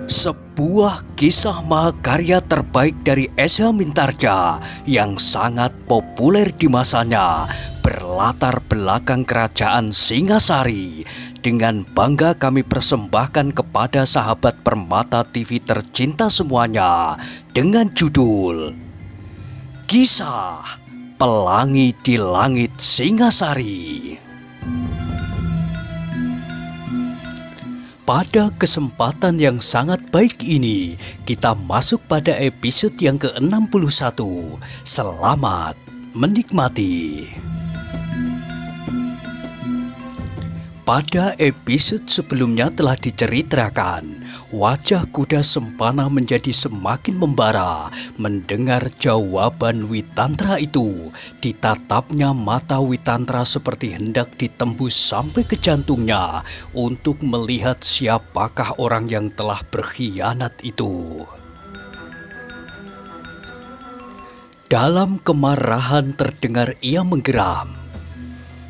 Sebuah kisah mahakarya terbaik dari S.H. Mintarja yang sangat populer di masanya berlatar belakang kerajaan Singasari. Dengan bangga kami persembahkan kepada sahabat Permata TV tercinta semuanya dengan judul Kisah Pelangi di Langit Singasari. Pada kesempatan yang sangat baik ini, kita masuk pada episode yang ke-61. Selamat menikmati. Pada episode sebelumnya telah diceritakan, wajah kuda Sempana menjadi semakin membara mendengar jawaban Witantra itu. Ditatapnya mata Witantra seperti hendak ditembus sampai ke jantungnya untuk melihat siapakah orang yang telah berkhianat itu. Dalam kemarahan terdengar ia menggeram.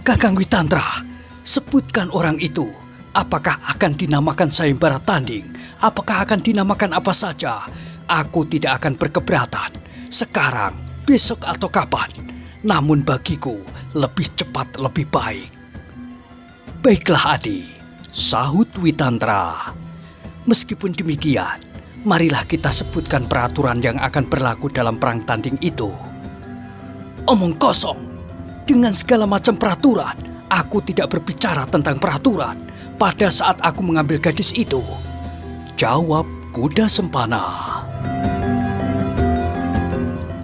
"Kakang Witantra, sebutkan orang itu. Apakah akan dinamakan sayembara tanding? Apakah akan dinamakan apa saja? Aku tidak akan berkeberatan. Sekarang, besok atau kapan. Namun bagiku, lebih cepat lebih baik." "Baiklah Adi," sahut Witantra. "Meskipun demikian, marilah kita sebutkan peraturan yang akan berlaku dalam perang tanding itu." "Omong kosong. Dengan segala macam peraturan, aku tidak berbicara tentang peraturan pada saat aku mengambil gadis itu," jawab kuda Sempana.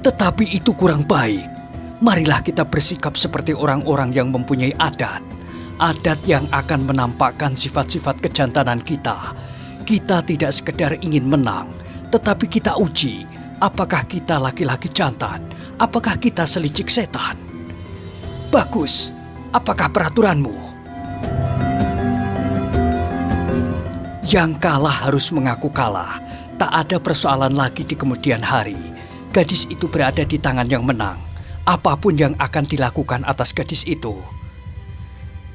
"Tetapi itu kurang baik. Marilah kita bersikap seperti orang-orang yang mempunyai adat. Adat yang akan menampakkan sifat-sifat kejantanan kita. Kita tidak sekedar ingin menang, tetapi kita uji apakah kita laki-laki jantan, apakah kita selicik setan." "Bagus. Apakah peraturanmu?" "Yang kalah harus mengaku kalah. Tak ada persoalan lagi di kemudian hari. Gadis itu berada di tangan yang menang. Apapun yang akan dilakukan atas gadis itu."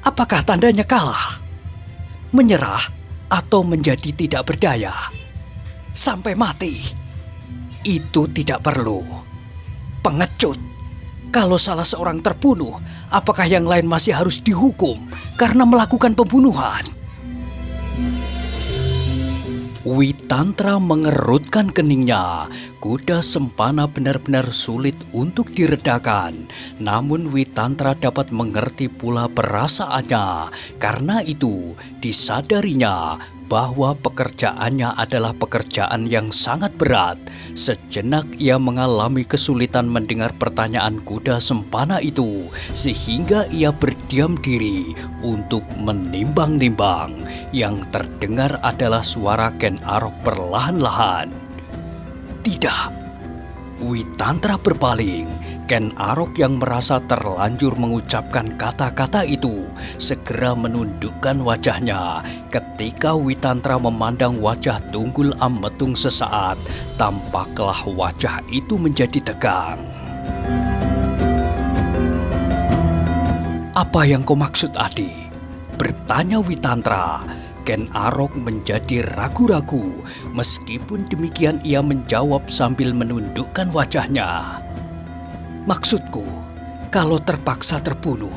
"Apakah tandanya kalah? Menyerah atau menjadi tidak berdaya? Sampai mati?" "Itu tidak perlu." "Pengecut. Kalau salah seorang terbunuh, apakah yang lain masih harus dihukum karena melakukan pembunuhan?" Witantra mengerutkan keningnya. Kuda Sempana benar-benar sulit untuk diredakan. Namun Witantra dapat mengerti pula perasaannya. Karena itu disadarinya bahwa pekerjaannya adalah pekerjaan yang sangat berat. Sejenak ia mengalami kesulitan mendengar pertanyaan kuda Sempana itu, sehingga ia berdiam diri untuk menimbang-nimbang. Yang terdengar adalah suara Ken Arok perlahan-lahan. "Tidak." Witantra berpaling. Ken Arok yang merasa terlanjur mengucapkan kata-kata itu segera menundukkan wajahnya. Ketika Witantra memandang wajah Tunggul Ametung sesaat, tampaklah wajah itu menjadi tegang. "Apa yang kau maksud, Adi?" bertanya Witantra. Ken Arok menjadi ragu-ragu. Meskipun demikian ia menjawab sambil menundukkan wajahnya. "Maksudku, kalau terpaksa terbunuh,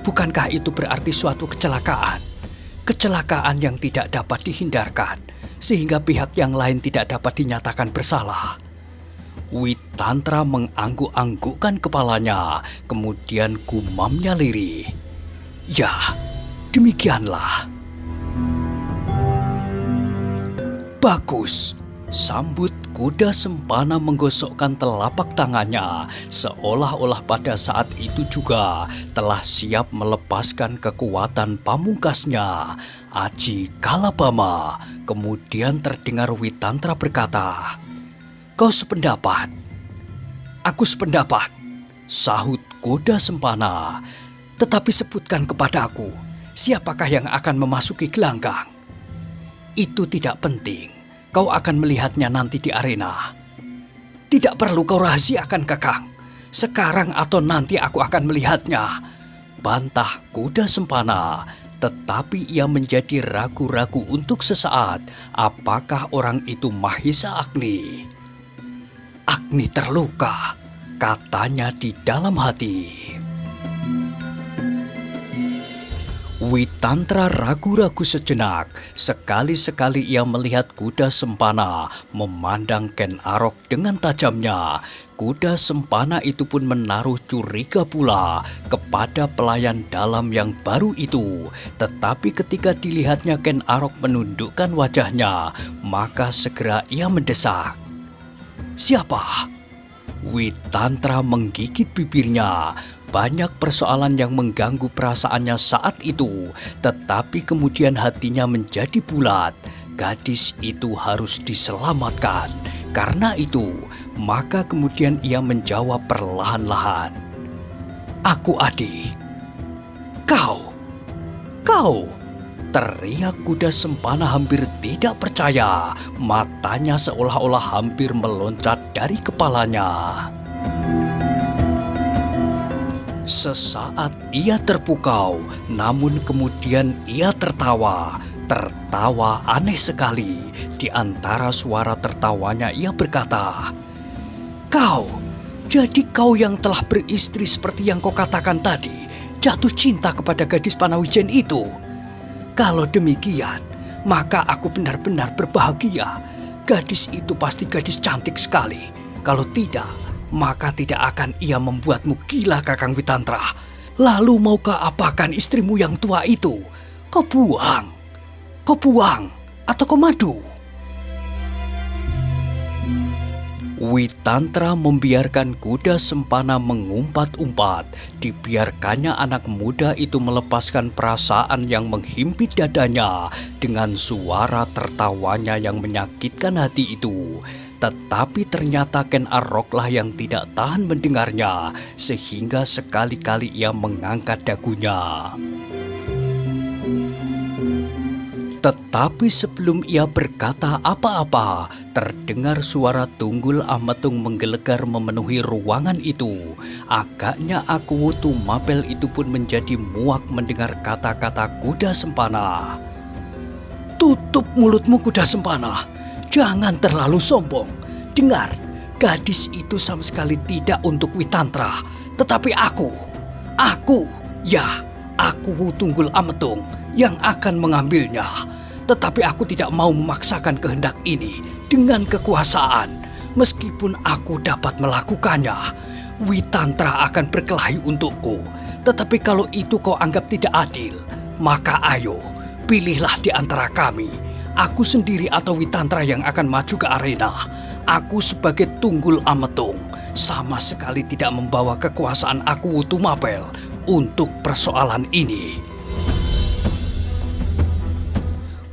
bukankah itu berarti suatu kecelakaan? Kecelakaan yang tidak dapat dihindarkan, sehingga pihak yang lain tidak dapat dinyatakan bersalah." Witantra mengangguk-anggukkan kepalanya, kemudian gumamnya lirih. "Ya, demikianlah." "Bagus," sambut kuda Sempana menggosokkan telapak tangannya, seolah-olah pada saat itu juga telah siap melepaskan kekuatan pamungkasnya, Aji Kalabama. Kemudian terdengar Witantra berkata, "Kau sependapat?" "Aku sependapat," sahut kuda Sempana. "Tetapi sebutkan kepadaku, siapakah yang akan memasuki gelanggang?" "Itu tidak penting. Kau akan melihatnya nanti di arena." "Tidak perlu kau rahasiakan, Kakang. Sekarang atau nanti aku akan melihatnya," bantah kuda Sempana. tetapi ia menjadi ragu-ragu untuk sesaat apakah orang itu Mahisa Agni. Agni terluka, katanya di dalam hati. Witantra ragu-ragu sejenak. Sekali-sekali ia melihat kuda sempana memandang Ken Arok dengan tajamnya. Kuda sempana itu pun menaruh curiga pula kepada pelayan dalam yang baru itu. Tetapi ketika dilihatnya Ken Arok menundukkan wajahnya, maka segera ia mendesak. "Siapa?" Witantra menggigit bibirnya. Banyak persoalan yang mengganggu perasaannya saat itu, tetapi kemudian hatinya menjadi bulat. Gadis itu harus diselamatkan. Karena itu, maka kemudian ia menjawab perlahan-lahan. "Aku Adi." Kau! Teriak kuda sempana hampir tidak percaya. Matanya seolah-olah hampir meloncat dari kepalanya. Sesaat ia terpukau, namun kemudian ia tertawa. Tertawa aneh sekali. Di antara suara tertawanya ia berkata, Jadi kau yang telah beristri seperti yang kau katakan tadi, jatuh cinta kepada gadis Panawijen itu. Kalau demikian, maka aku benar-benar berbahagia. Gadis itu pasti gadis cantik sekali. Kalau tidak, maka tidak akan ia membuatmu gila, Kakang Witantra. Lalu maukah apakan istrimu yang tua itu? Kau buang atau kau madu? Witantra membiarkan kuda sempana mengumpat-umpat. Dibiarkannya anak muda itu melepaskan perasaan yang menghimpit dadanya dengan suara tertawanya yang menyakitkan hati itu. Tetapi ternyata Ken Aroklah yang tidak tahan mendengarnya, sehingga sekali-kali ia mengangkat dagunya. Tetapi sebelum ia berkata apa-apa, terdengar suara Tunggul Ametung menggelegar memenuhi ruangan itu. Agaknya Akuwutu Mapel itu pun menjadi muak mendengar kata-kata kuda sempana. "Tutup mulutmu, kuda sempana. Jangan terlalu sombong. Dengar, gadis itu sama sekali tidak untuk Witantra. Tetapi aku Tunggul Ametung yang akan mengambilnya. Tetapi aku tidak mau memaksakan kehendak ini dengan kekuasaan. Meskipun aku dapat melakukannya, Witantra akan berkelahi untukku. Tetapi kalau itu kau anggap tidak adil, maka ayo, pilihlah di antara kami. Aku sendiri atau Witantra yang akan maju ke arena. Aku sebagai Tunggul Ametung sama sekali tidak membawa kekuasaan Akuwutu Mapel untuk persoalan ini."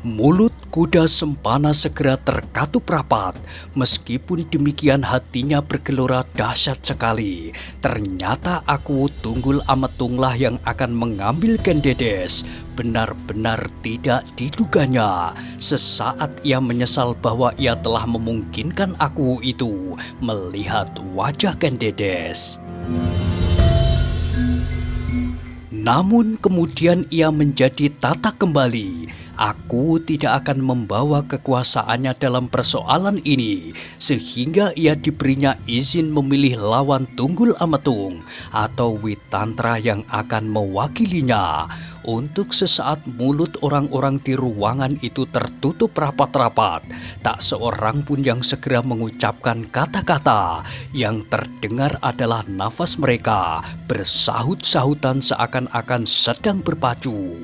Mulut kuda sempana segera terkatup rapat. Meskipun demikian hatinya bergelora dahsyat sekali. Ternyata Akuwutu Tunggul Ametunglah yang akan mengambil Ken Dedes. Benar-benar tidak diduganya. Sesaat ia menyesal bahwa ia telah memungkinkan Akuwu itu melihat wajah Ken Dedes. Namun kemudian ia menjadi tatak kembali. Aku tidak akan membawa kekuasaannya dalam persoalan ini, sehingga ia diberinya izin memilih lawan Tunggul Ametung atau Witantra yang akan mewakilinya. Untuk sesaat mulut orang-orang di ruangan itu tertutup rapat-rapat. Tak seorang pun yang segera mengucapkan kata-kata. Yang terdengar adalah nafas mereka bersahut-sahutan seakan-akan sedang berpacu.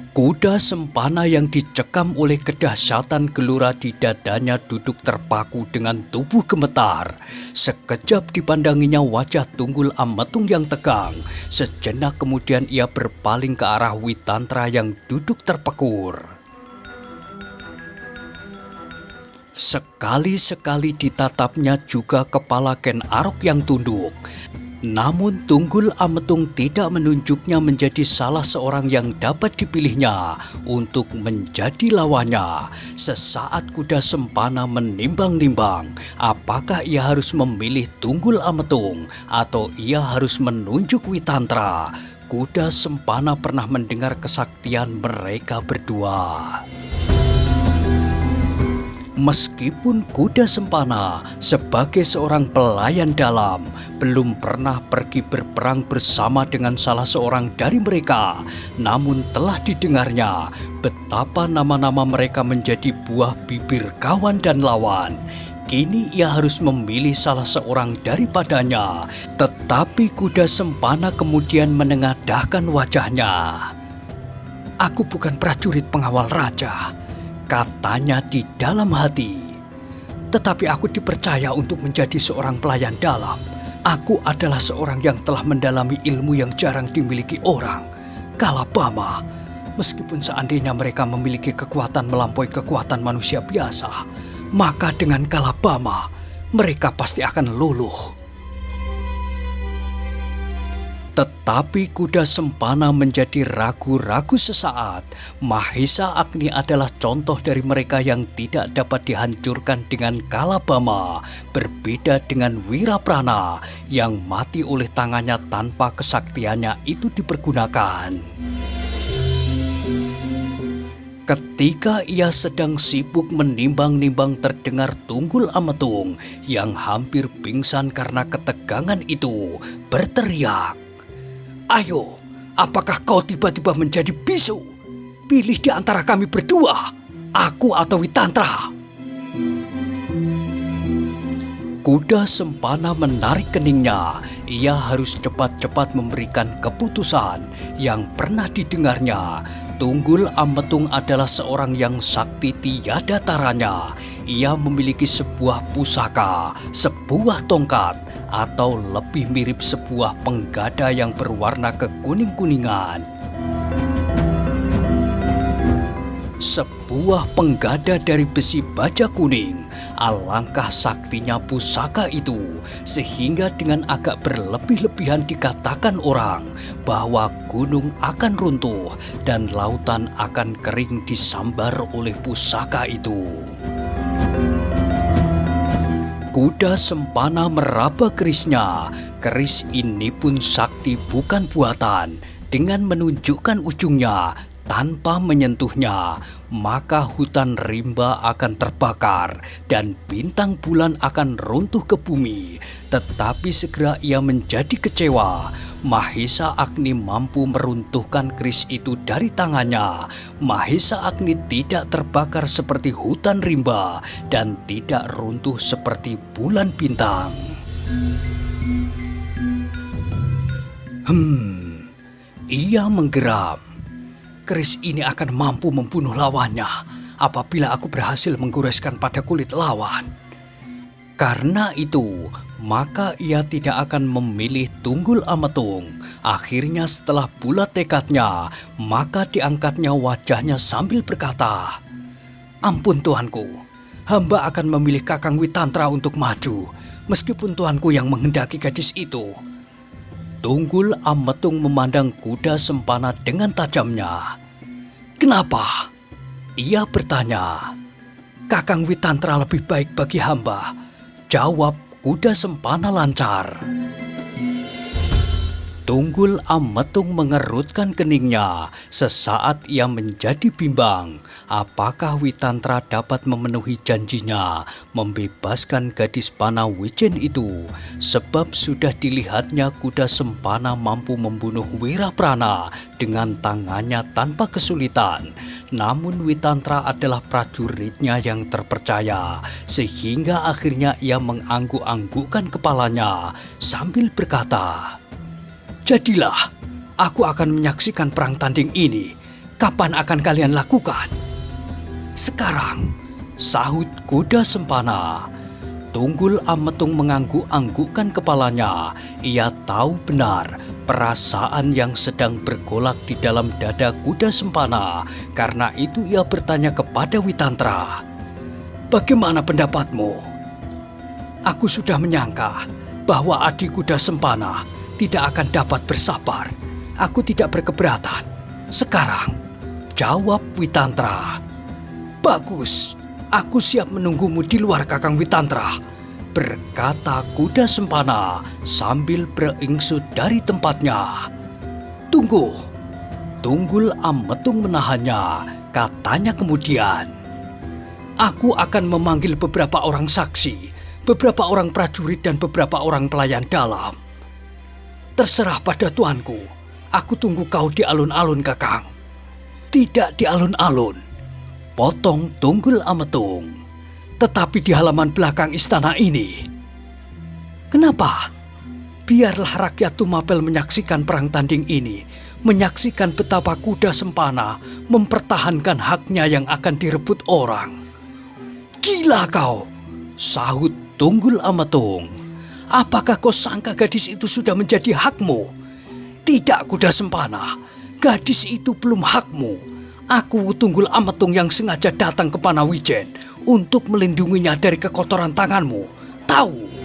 Kuda sempana yang dicekam oleh kedahsyatan gelora di dadanya duduk terpaku dengan tubuh gemetar. Sekejap dipandanginya wajah Tunggul Ametung yang tegang. Sejenak kemudian ia berpaling ke arah Witantra yang duduk terpekur. Sekali-sekali ditatapnya juga kepala Ken Arok yang tunduk. Namun Tunggul Ametung tidak menunjuknya menjadi salah seorang yang dapat dipilihnya untuk menjadi lawannya. Sesaat kuda sempana menimbang-nimbang apakah ia harus memilih Tunggul Ametung atau ia harus menunjuk Witantra. kuda Sempana pernah mendengar kesaktian mereka berdua. Meskipun kuda Sempana sebagai seorang pelayan dalam belum pernah pergi berperang bersama dengan salah seorang dari mereka, namun telah didengarnya betapa nama-nama mereka menjadi buah bibir kawan dan lawan. Kini ia harus memilih salah seorang daripadanya, tetapi kuda Sempana kemudian menengadahkan wajahnya. "Aku bukan prajurit pengawal raja," katanya di dalam hati. "Tetapi aku dipercaya untuk menjadi seorang pelayan dalam. Aku adalah seorang yang telah mendalami ilmu yang jarang dimiliki orang. Kalabama, meskipun seandainya mereka memiliki kekuatan melampaui kekuatan manusia biasa, maka dengan Kalabama mereka pasti akan luluh." Tetapi kuda Sempana menjadi ragu-ragu sesaat. Mahesa Agni adalah contoh dari mereka yang tidak dapat dihancurkan dengan Kalabama. Berbeda dengan Wiraprana yang mati oleh tangannya tanpa kesaktiannya itu dipergunakan. Ketika ia sedang sibuk menimbang-nimbang, terdengar Tunggul Ametung yang hampir pingsan karena ketegangan itu berteriak, "Ayo, apakah kau tiba-tiba menjadi bisu? Pilih di antara kami berdua, aku atau Witantra." Kuda Sempana menarik keningnya. Ia harus cepat-cepat memberikan keputusan yang pernah didengarnya. Tunggul Ametung adalah seorang yang sakti tiada taranya. Ia memiliki sebuah pusaka, sebuah tongkat, atau lebih mirip sebuah penggada yang berwarna kekuning-kuningan. Sebuah penggada dari besi baja kuning. Alangkah saktinya pusaka itu, sehingga dengan agak berlebih-lebihan dikatakan orang bahwa gunung akan runtuh dan lautan akan kering disambar oleh pusaka itu. Kuda Sempana meraba kerisnya. Keris ini pun sakti bukan buatan. Dengan menunjukkan ujungnya tanpa menyentuhnya, maka hutan rimba akan terbakar dan bintang bulan akan runtuh ke bumi. Tetapi segera ia menjadi kecewa. Mahesa Agni mampu meruntuhkan keris itu dari tangannya. Mahesa Agni tidak terbakar seperti hutan rimba dan tidak runtuh seperti bulan bintang. Ia menggeram. Keris ini akan mampu membunuh lawannya apabila aku berhasil menggoreskan pada kulit lawan. Karena itu, maka ia tidak akan memilih Tunggul Ametung. Akhirnya setelah bulat tekadnya, maka diangkatnya wajahnya sambil berkata, "Ampun Tuanku, hamba akan memilih Kakang Witantra untuk maju, meskipun Tuanku yang menghendaki gadis itu." Tunggul Ametung memandang kuda Sempana dengan tajamnya. "Kenapa?" ia bertanya. "Kakang Witantra lebih baik bagi hamba," jawab kuda Sempana lancar. Tunggul Ametung mengerutkan keningnya. Sesaat ia menjadi bimbang. Apakah Witantra dapat memenuhi janjinya membebaskan gadis panah Wijen itu? Sebab sudah dilihatnya kuda Sempana mampu membunuh Wiraprana dengan tangannya tanpa kesulitan. Namun Witantra adalah prajuritnya yang terpercaya, sehingga akhirnya ia mengangguk-anggukkan kepalanya sambil berkata, "Jadilah, aku akan menyaksikan perang tanding ini. Kapan akan kalian lakukan?" "Sekarang," sahut kuda Sempana. Tunggul Ametung mengangguk-anggukkan kepalanya. Ia tahu benar perasaan yang sedang bergolak di dalam dada kuda Sempana. Karena itu ia bertanya kepada Witantra, "Bagaimana pendapatmu?" "Aku sudah menyangka bahwa adik kuda Sempana tidak akan dapat bersabar. Aku tidak berkeberatan. Sekarang," jawab Witantra. "Bagus, aku siap menunggumu di luar, Kakang Witantra," berkata kuda Sempana sambil beringsut dari tempatnya. Tunggu. Tunggul Ametung menahannya. Katanya kemudian, aku akan memanggil beberapa orang saksi, beberapa orang prajurit dan beberapa orang pelayan dalam. Terserah pada tuanku, aku tunggu kau di alun-alun, Kakang. Tidak di alun-alun, potong Tunggul Ametung, tetapi di halaman belakang istana ini. Kenapa? Biarlah rakyat Tumapel menyaksikan perang tanding ini, menyaksikan betapa kuda Sempana mempertahankan haknya yang akan direbut orang. Gila kau, sahut Tunggul Ametung. Apakah kau sangka gadis itu sudah menjadi hakmu? Tidak, kuda Sempana, gadis itu belum hakmu. Aku Tunggul Ametung yang sengaja datang ke Panawijen untuk melindunginya dari kekotoran tanganmu. Tahu?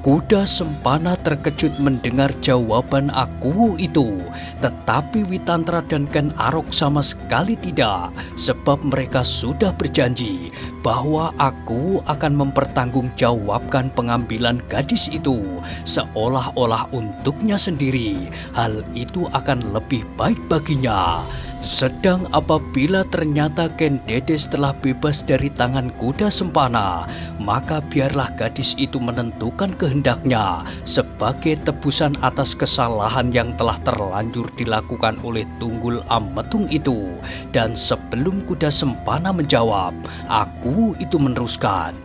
Kuda Sempana terkejut mendengar jawaban aku itu, tetapi Witantra dan Ken Arok sama sekali tidak, sebab mereka sudah berjanji bahwa aku akan mempertanggungjawabkan pengambilan gadis itu seolah-olah untuknya sendiri. Hal itu akan lebih baik baginya. Sedang apabila ternyata Ken Dedes telah bebas dari tangan kuda Sempana, maka biarlah gadis itu menentukan kehendaknya sebagai tebusan atas kesalahan yang telah terlanjur dilakukan oleh Tunggul Ametung itu. Dan sebelum kuda Sempana menjawab, aku itu meneruskan.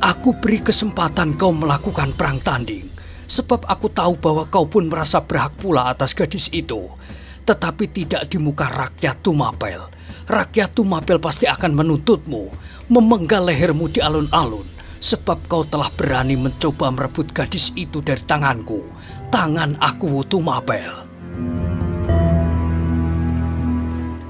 Aku beri kesempatan kau melakukan perang tanding, sebab aku tahu bahwa kau pun merasa berhak pula atas gadis itu. Tetapi tidak di muka rakyat Tumapel. Rakyat Tumapel pasti akan menuntutmu, memenggal lehermu di alun-alun, sebab kau telah berani mencoba merebut gadis itu dari tanganku, tangan aku Tumapel.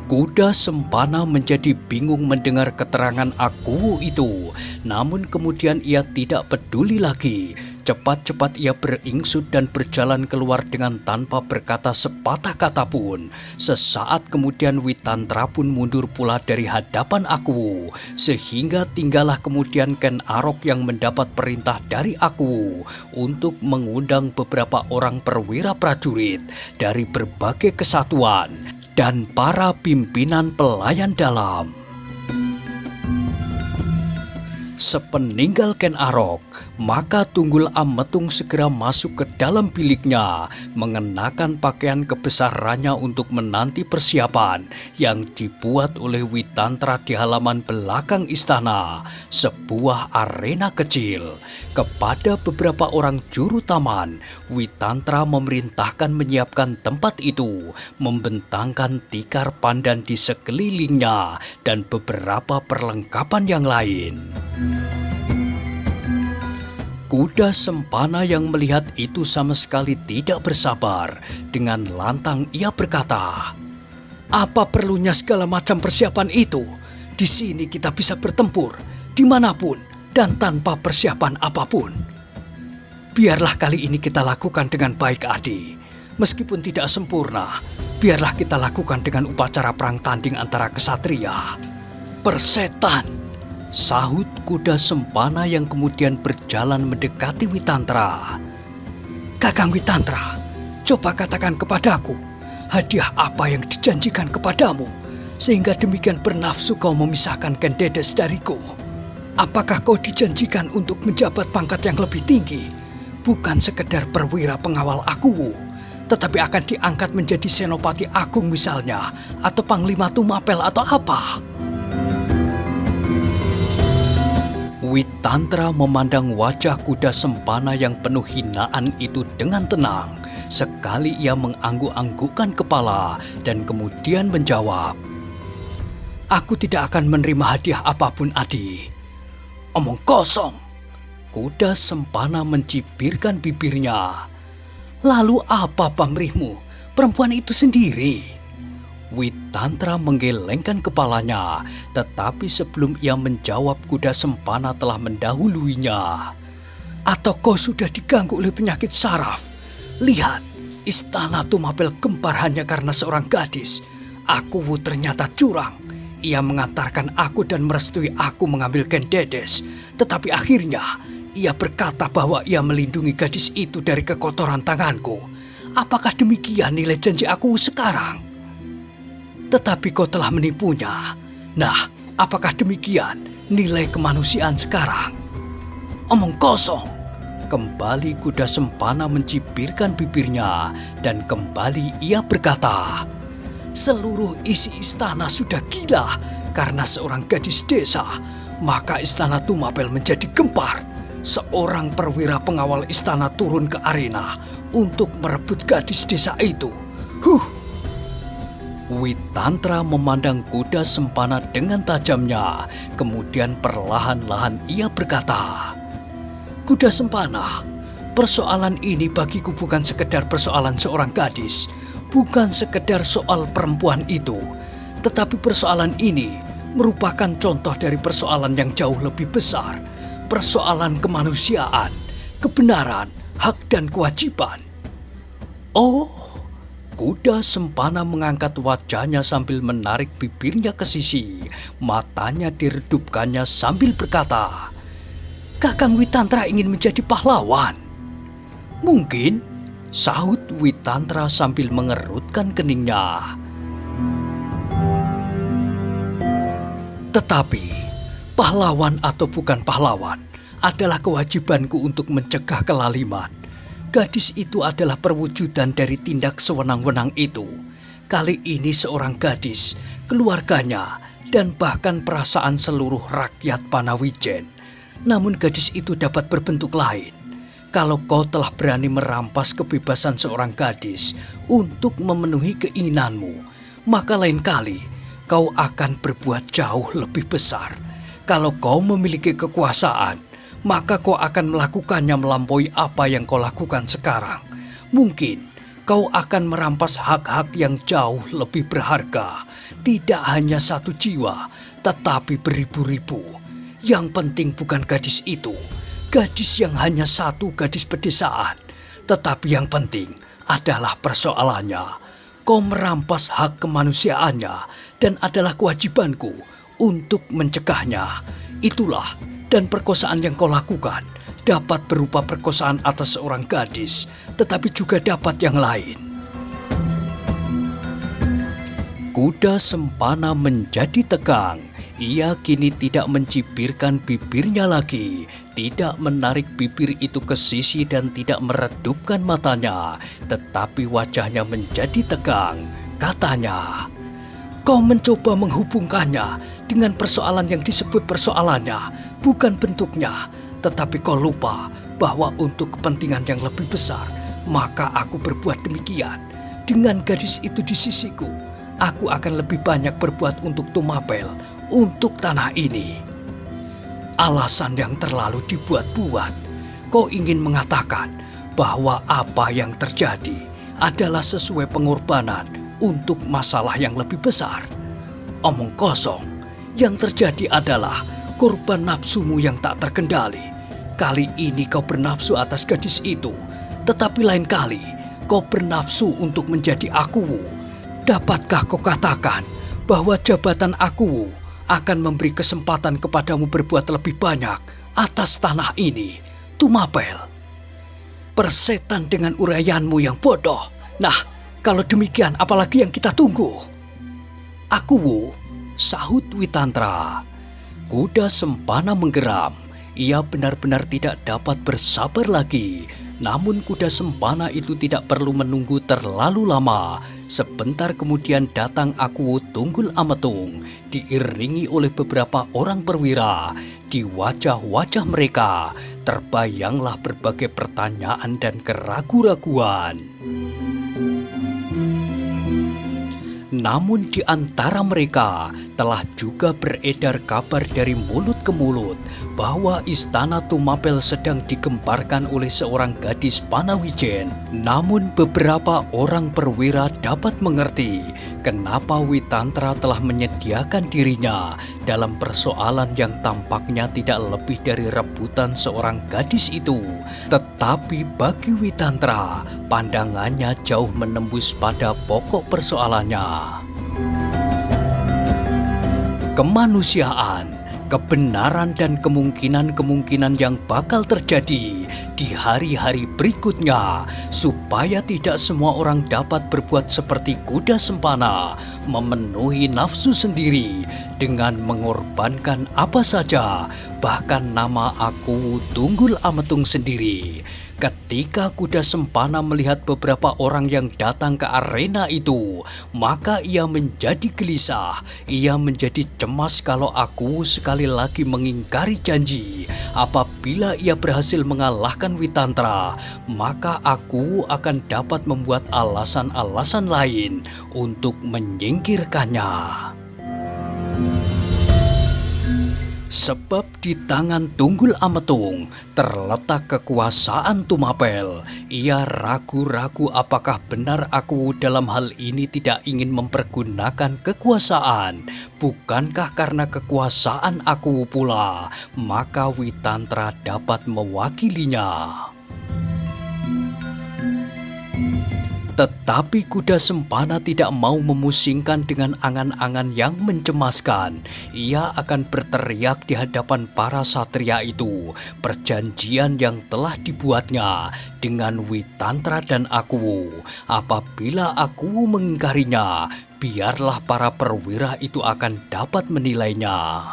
Kuda Sempana menjadi bingung mendengar keterangan aku itu, namun kemudian ia tidak peduli lagi. Cepat-cepat ia beringsut dan berjalan keluar dengan tanpa berkata sepatah kata pun. Sesaat kemudian Witantra pun mundur pula dari hadapan aku, sehingga tinggallah kemudian Ken Arok yang mendapat perintah dari aku untuk mengundang beberapa orang perwira prajurit dari berbagai kesatuan dan para pimpinan pelayan dalam. Sepeninggal Ken Arok, maka Tunggul Ametung segera masuk ke dalam biliknya, mengenakan pakaian kebesarannya untuk menanti persiapan yang dibuat oleh Witantra di halaman belakang istana, sebuah arena kecil. Kepada beberapa orang juru taman, Witantra memerintahkan menyiapkan tempat itu, membentangkan tikar pandan di sekelilingnya, dan beberapa perlengkapan yang lain. Kuda Sempana yang melihat itu sama sekali tidak bersabar. Dengan lantang ia berkata, "Apa perlunya segala macam persiapan itu? Di sini kita bisa bertempur, dimanapun, dan tanpa persiapan apapun. Biarlah kali ini kita lakukan dengan baik, Adi. Meskipun tidak sempurna, biarlah kita lakukan dengan upacara perang tanding antara kesatria." "Persetan!" sahut kuda Sempana yang kemudian berjalan mendekati Witantra. "Kakang Witantra, coba katakan kepadaku, hadiah apa yang dijanjikan kepadamu, sehingga demikian bernafsu kau memisahkan Ken Dedes dariku? Apakah kau dijanjikan untuk menjabat pangkat yang lebih tinggi, bukan sekedar perwira pengawal aku, tetapi akan diangkat menjadi senopati agung misalnya, atau panglima Tumapel atau apa?" Witantra memandang wajah kuda Sempana yang penuh hinaan itu dengan tenang. Sekali ia mengangguk-anggukkan kepala dan kemudian menjawab, "Aku tidak akan menerima hadiah apapun, Adi." "Omong kosong!" Kuda Sempana mencibirkan bibirnya. "Lalu apa pamrihmu? Perempuan itu sendiri." Witantra menggelengkan kepalanya, tetapi sebelum ia menjawab kuda Sempana telah mendahuluinya. "Atau kau sudah diganggu oleh penyakit saraf? Lihat, istana Tumapel gempar hanya karena seorang gadis. Aku ternyata curang. Ia mengantarkan aku dan merestui aku mengambil Ken Dedes, tetapi akhirnya Ia berkata bahwa ia melindungi gadis itu dari kekotoran tanganku. Apakah demikian nilai janji aku sekarang? Tetapi kau telah menipunya. Nah, apakah demikian nilai kemanusiaan sekarang? Omong kosong. Kembali kuda sempana mencibirkan bibirnya dan kembali ia berkata, seluruh isi istana sudah gila karena seorang gadis desa. Maka istana Tumapel menjadi gempar. Seorang perwira pengawal istana turun ke arena untuk merebut gadis desa itu. Witantra memandang kuda sempana dengan tajamnya. Kemudian perlahan-lahan ia berkata, kuda sempana, persoalan ini bagiku bukan sekedar persoalan seorang gadis, bukan sekedar soal perempuan itu, tetapi persoalan ini merupakan contoh dari persoalan yang jauh lebih besar, persoalan kemanusiaan, kebenaran, hak dan kewajiban. Oh, kuda sempana mengangkat wajahnya sambil menarik bibirnya ke sisi, matanya diredupkannya sambil berkata, Kakang Witantra ingin menjadi pahlawan. Mungkin, sahut Witantra sambil mengerutkan keningnya. Tetapi, pahlawan atau bukan pahlawan adalah kewajibanku untuk mencegah kelaliman. Gadis itu adalah perwujudan dari tindak sewenang-wenang itu. Kali ini seorang gadis, keluarganya, dan bahkan perasaan seluruh rakyat Panawijen. Namun gadis itu dapat berbentuk lain. Kalau kau telah berani merampas kebebasan seorang gadis untuk memenuhi keinginanmu, maka lain kali kau akan berbuat jauh lebih besar. Kalau kau memiliki kekuasaan, maka kau akan melakukannya melampaui apa yang kau lakukan sekarang. Mungkin kau akan merampas hak-hak yang jauh lebih berharga. Tidak hanya satu jiwa, tetapi beribu-ribu. Yang penting bukan gadis itu, gadis yang hanya satu gadis pedesaan. Tetapi yang penting adalah persoalannya. Kau merampas hak kemanusiaannya dan adalah kewajibanku untuk mencegahnya. Itulah, dan perkosaan yang kau lakukan dapat berupa perkosaan atas seorang gadis, tetapi juga dapat yang lain. Kuda sempana menjadi tegang. Ia kini tidak mencibirkan bibirnya lagi, tidak menarik bibir itu ke sisi dan tidak meredupkan matanya, tetapi wajahnya menjadi tegang. Katanya, kau mencoba menghubungkannya dengan persoalan yang disebut persoalannya, bukan bentuknya, tetapi kau lupa bahwa untuk kepentingan yang lebih besar, maka aku berbuat demikian. Dengan gadis itu di sisiku, aku akan lebih banyak berbuat untuk Tumapel, untuk tanah ini. Alasan yang terlalu dibuat-buat. Kau ingin mengatakan bahwa apa yang terjadi adalah sesuai pengorbanan untuk masalah yang lebih besar. Omong kosong. Yang terjadi adalah korban nafsumu yang tak terkendali. Kali ini kau bernafsu atas gadis itu, tetapi lain kali kau bernafsu untuk menjadi Akuwu. Dapatkah kau katakan bahwa jabatan Akuwu akan memberi kesempatan kepadamu berbuat lebih banyak atas tanah ini, Tumapel? Persetan dengan uraianmu yang bodoh. Nah, kalau demikian apalagi yang kita tunggu? Akuwu, sahut Witantra. Kuda sempana menggeram. Ia benar-benar tidak dapat bersabar lagi. Namun kuda sempana itu tidak perlu menunggu terlalu lama. Sebentar kemudian datang Akuwu Tunggul Ametung, diiringi oleh beberapa orang perwira. Di wajah-wajah mereka terbayanglah berbagai pertanyaan dan keraguan-raguan. Namun di antara mereka telah juga beredar kabar dari mulut ke mulut bahwa istana Tumapel sedang digemparkan oleh seorang gadis Panawijen. Namun beberapa orang perwira dapat mengerti kenapa Witantra telah menyediakan dirinya dalam persoalan yang tampaknya tidak lebih dari rebutan seorang gadis itu. Tetapi bagi Witantra, pandangannya jauh menembus pada pokok persoalannya. Kemanusiaan, kebenaran dan kemungkinan-kemungkinan yang bakal terjadi di hari-hari berikutnya, supaya tidak semua orang dapat berbuat seperti kuda sempana, memenuhi nafsu sendiri dengan mengorbankan apa saja, bahkan nama aku Tunggul Ametung sendiri. Ketika kuda sempana melihat beberapa orang yang datang ke arena itu, maka ia menjadi gelisah. Ia menjadi cemas kalau aku sekali lagi mengingkari janji. Apabila ia berhasil mengalahkan Witantra, maka aku akan dapat membuat alasan-alasan lain untuk menyingkirkannya. Sebab di tangan Tunggul Ametung terletak kekuasaan Tumapel. Ia ragu-ragu apakah benar aku dalam hal ini tidak ingin mempergunakan kekuasaan. Bukankah karena kekuasaan aku pula, maka Witantra dapat mewakilinya? Tetapi kuda sempana tidak mau memusingkan dengan angan-angan yang mencemaskan. Ia akan berteriak di hadapan para satria itu perjanjian yang telah dibuatnya dengan Witantra dan aku. Apabila aku mengingkarinya, biarlah para perwira itu akan dapat menilainya.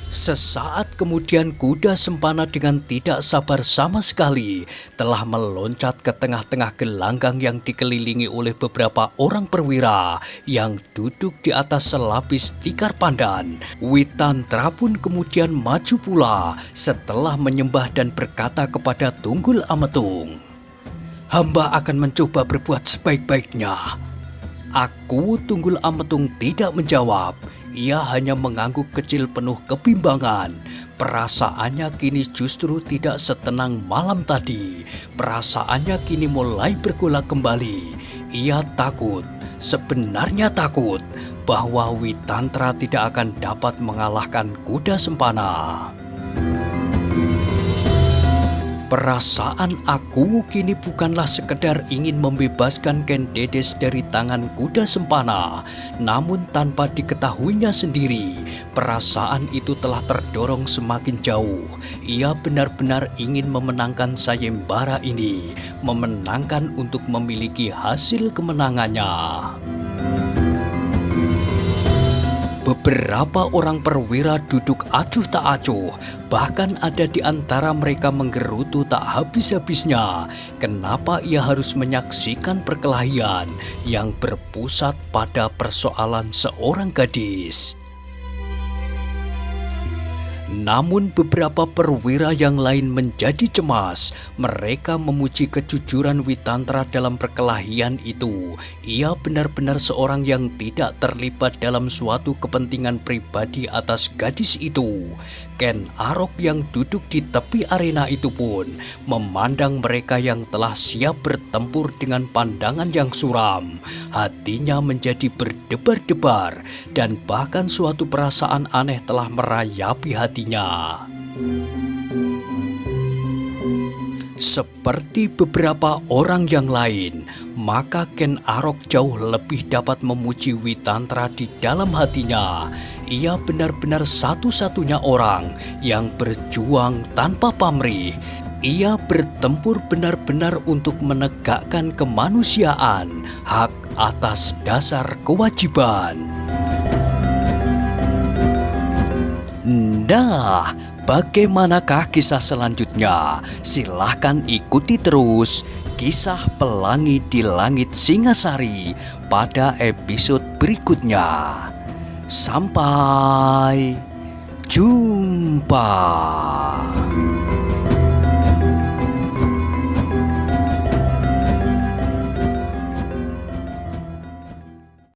Sesaat kemudian kuda sempana dengan tidak sabar sama sekali telah meloncat ke tengah-tengah gelanggang yang dikelilingi oleh beberapa orang perwira yang duduk di atas selapis tikar pandan. Witantra pun kemudian maju pula setelah menyembah dan berkata kepada Tunggul Ametung, "Hamba akan mencoba berbuat sebaik-baiknya." Aku, Tunggul Ametung, tidak menjawab. Ia hanya mengangguk kecil penuh kebimbangan. Perasaannya kini justru tidak setenang malam tadi. Perasaannya kini mulai bergolak kembali. Ia takut, sebenarnya takut, bahwa Witantra tidak akan dapat mengalahkan kuda sempana. Perasaan aku kini bukanlah sekedar ingin membebaskan Ken Dedes dari tangan kuda sempana, namun tanpa diketahuinya sendiri, perasaan itu telah terdorong semakin jauh. Ia benar-benar ingin memenangkan sayembara ini, memenangkan untuk memiliki hasil kemenangannya. Beberapa orang perwira duduk acuh tak acuh, bahkan ada di antara mereka menggerutu tak habis-habisnya. Kenapa ia harus menyaksikan perkelahian yang berpusat pada persoalan seorang gadis? Namun beberapa perwira yang lain menjadi cemas. Mereka memuji kejujuran Witantra dalam perkelahian itu. Ia benar-benar seorang yang tidak terlibat dalam suatu kepentingan pribadi atas gadis itu. Ken Arok yang duduk di tepi arena itu pun memandang mereka yang telah siap bertempur dengan pandangan yang suram. Hatinya menjadi berdebar-debar dan bahkan suatu perasaan aneh telah merayapi hatinya. Seperti beberapa orang yang lain, maka Ken Arok jauh lebih dapat memuji Witantra di dalam hatinya. Ia benar-benar satu-satunya orang yang berjuang tanpa pamrih. Ia bertempur benar-benar untuk menegakkan kemanusiaan, hak atas dasar kewajiban. Nah, bagaimanakah kisah selanjutnya? Silahkan ikuti terus kisah Pelangi di Langit Singasari pada episode berikutnya. Sampai jumpa.